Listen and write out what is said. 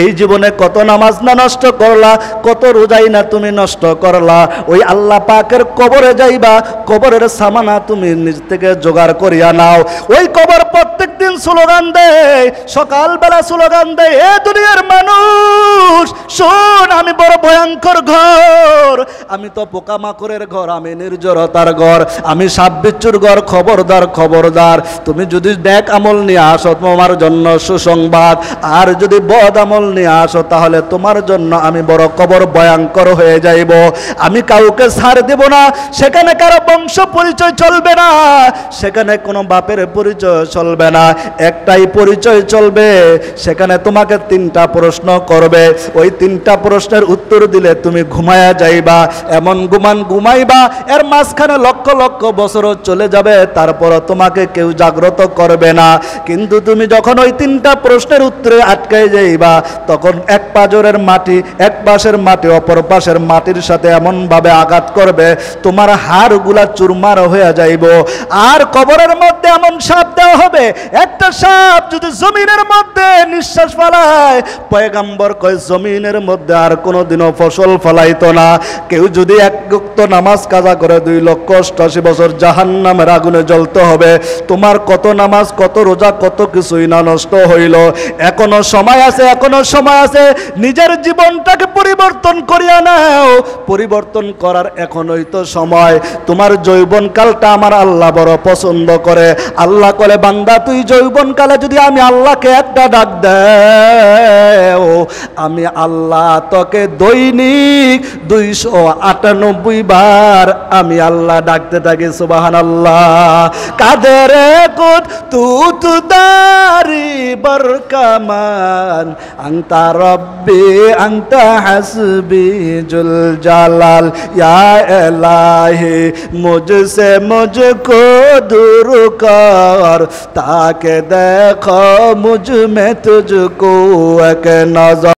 এই জীবনে কত নামাজ না নষ্ট করলা, কত রোজাই না তুমি নষ্ট করলা। ওই আল্লাহ পাকের কবরে যাইবা, কবরের সামানা তুমি নিজ থেকে জোগাড় করিয়া নাও। ওই কবর প্রত্যেক দিন স্লোগান দেয়, সকালবেলা স্লোগান দেয়, এ দুনিয়ার মানুষ শোন, আমি বড় ভয়ঙ্কর ঘর, আমি তো পোকামাকড়ের ঘর, আমি নির্জরতার ঘর, আমি সাপ বিচ্ছুর ঘর। খবরদার খবরদার, তুমি যদি নেক আমল নিয়ে আসো তোমার জন্য সুসংবাদ, আর যদি বদ আমল নিয়ে আসো তাহলে তোমার জন্য আমি বড় কবর ভয়ঙ্কর হয়ে যাইব। আমি কাউকে ছাড় দেব না, সেখানে কারো বংশ পরিচয় চলবে না, সেখানে কোনো বাপের পরিচয় চলবে না, একটাই পরিচয় চলবে। সেখানে তোমাকে 3টা প্রশ্ন করবে, ওই 3টা প্রশ্নের উত্তর দিলে তুমি ঘুমায়া যাইবা, এমন ঘুমাইবা এর মাঝখানে লক্ষ লক্ষ বছরও চলে যাবে, তারপরও তোমাকে কেউ জাগ্রত করবে না। কিন্তু তুমি যখন ওই 3টা প্রশ্নের উত্তরে আটকাই যাইবা, তখন এক পাজরের মাটি এক পাশের মাটি অপর পাশের মাটির সাথে এমন ভাবে আঘাত করবে তোমার হাড়গুলা চুরমার হয়ে যাইব। আর কবরের মধ্যে এমন সাপ দেওয়া হবে, একটা সাপ যদি জমিনের মধ্যে নিঃশ্বাস ফেলায়, পয়গম্বর কয় জমিনের মধ্যে আর কোনোদিনও ফসল ফলাইতো না। কেউ যদি এক ওয়াক্ত নামাজ কাজা করে 2,88,000 বছর জাহান্নামের আগুনে জ্বলতে হবে। তোমার কত নামাজ কত রোজা কত কিছুই না নষ্ট হইল, এখনো সময় আছে, এখনো সময় আছে, নিজের জীবনটাকে পরিবর্তন করিয়া নাও। পরিবর্তন করার এখনোই তো সময়। তোমার যৌবনকালটা আমার আল্লাহ বড় পছন্দ করে। আল্লাহ বলে, বান্দা তুই যৌবনকালে যদি আমি আল্লাহকে একটা ডাক দেও, আমি আল্লাহ তোকে দৈনিক 298 বার আমি আল্লাহ ডাকতে থাকি। সুবহানাল্লাহ। কাদের কুত তু দারি বরকামান আনতা রব্বি আনতা হাসবি জুল জালাল ইয়া ইলাহি মুঝসে মুঝকো दूर कर ताके देखो मुझ में तुझको एक नजर।